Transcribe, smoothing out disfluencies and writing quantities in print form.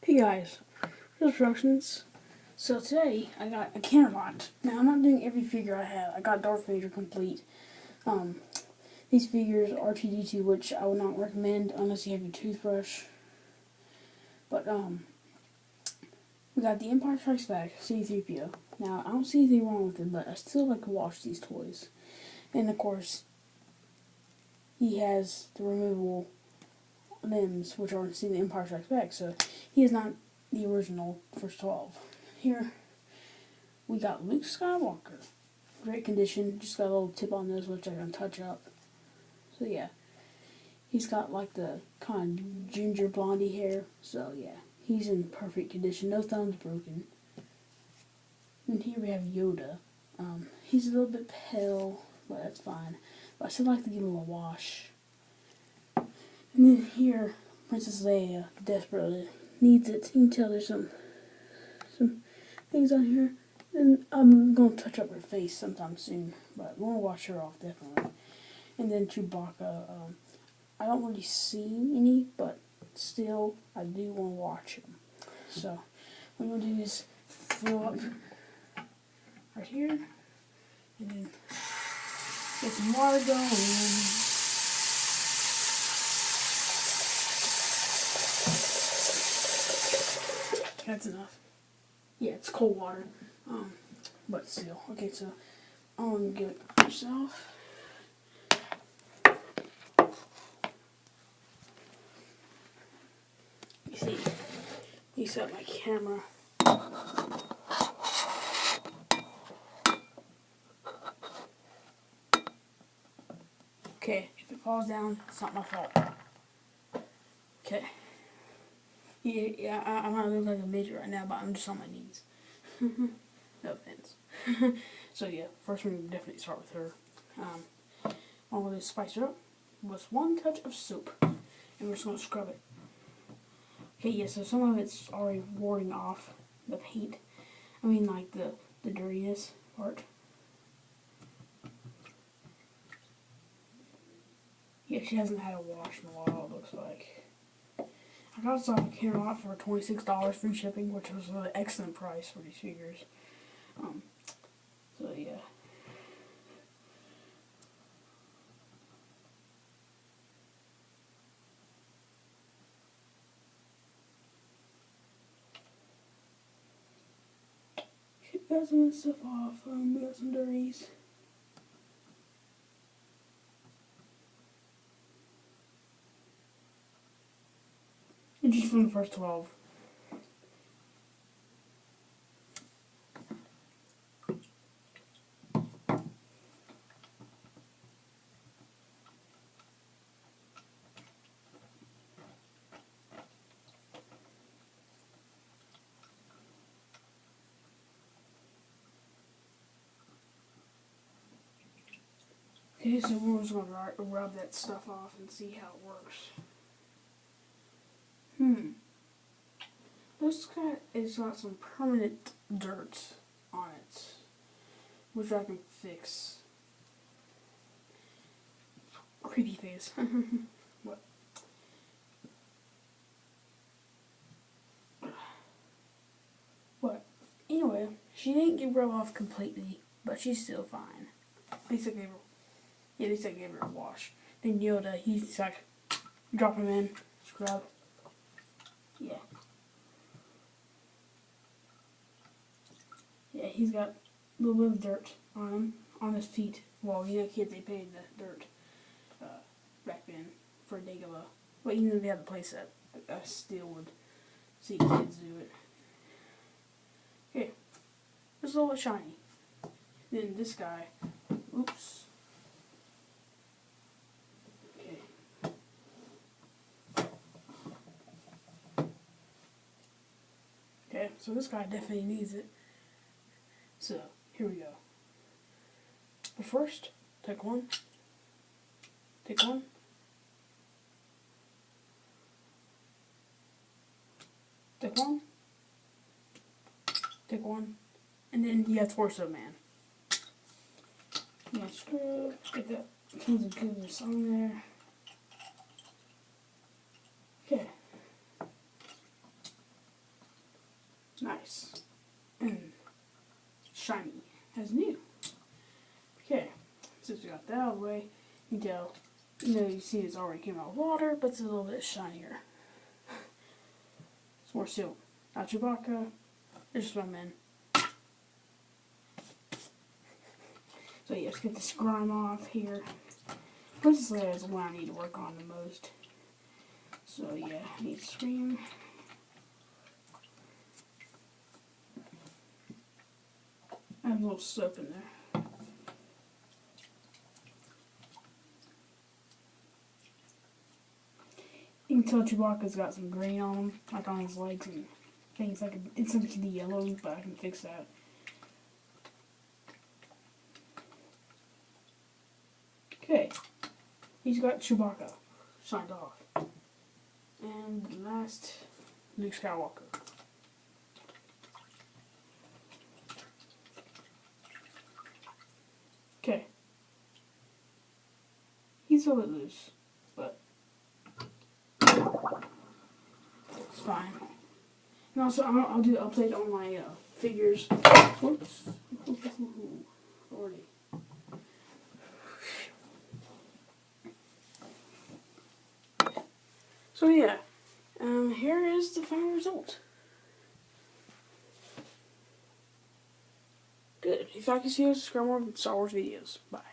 Hey guys, instructions. So today I got a Canterbot. Now I'm not doing every figure I have. I got Darth Vader complete. Um, these figures are R2-D2, which I would not recommend unless you have your toothbrush. But we got the Empire Strikes Back C-3PO. Now I don't see anything wrong with it, but I still like to watch these toys. And of course, he has the removable limbs, which are seen in the Empire Strikes Back. So he is not the original first 12. Here we got Luke Skywalker. Great condition, just got a little tip on this which I'm going to touch up. So yeah, he's got like the kind of ginger blondie hair, so yeah, he's in perfect condition, no thumbs broken. And here we have Yoda. He's a little bit pale, but that's fine. But I still like to give him a wash. And then here, Princess Leia desperately needs it. You can tell there's some things on here. And I'm going to touch up her face sometime soon, but we're going to wash her off definitely. And then Chewbacca, I don't really see any, but still, I do want to watch him. So, what I'm going to do is fill up right here, and then get some water going. That's enough. Yeah, it's cold water, but still. Okay, so I'm going to get it yourself. You see, you set my camera. Okay, if it falls down, it's not my fault. Okay. Yeah, I'm not looking like a midget right now, but I'm just on my knees. No offense. So yeah, first we're gonna definitely start with her. I'm gonna spice her up with one touch of soap, and we're just gonna scrub it. Okay, yeah, so some of it's already warding off the paint. I mean, like the dirtiness part. Yeah, she hasn't had a wash in a while, it looks like. I got this off of Canterlot for $26 free shipping, which was an excellent price for these figures. So yeah. Got some of this stuff off. We got some dirties. And just from the first 12. Okay, so we're just going to rub that stuff off and see how it works. This guy has got some permanent dirt on it, which I can fix. Creepy face. What? What? Anyway, she didn't get rubbed off completely, but she's still fine. At least I gave her a wash. Then Yoda, he's like, drop him in, scrub. Yeah. Yeah, he's got a little bit of dirt on him, on his feet. Well, you know, kids, they paid the dirt back then for Dagobah. Well, even if they had the place that I still would see kids do it. Okay, it's a little bit shiny. Then this guy, oops. Okay. Okay, so this guy definitely needs it. So, here we go. But first, take one. Take one. Take one. Take one. And then you have Torso Man. Yeah, scrub. Get that tons of goodness on there. Okay. Nice. And shiny as new. Okay, since we got that out of the way, you can tell, you see it's already came out of water, but it's a little bit shinier. It's more silk. Now Chewbacca, there's Swimmin'. So yeah, let's get this grime off here. Princess Leia is the one I need to work on the most. So yeah, I need to scream. I have a little soap in there. You can tell Chewbacca's got some green on him, like on his legs and things. Like it's like the yellow, but I can fix that. Okay, he's got Chewbacca signed off, and last, Luke Skywalker. Okay, he's a bit loose, but it's fine. And also, I'll do an update on my figures. Whoops. Already. So yeah, here is the final result. Good. If you like this video, subscribe more Star Wars videos. Bye.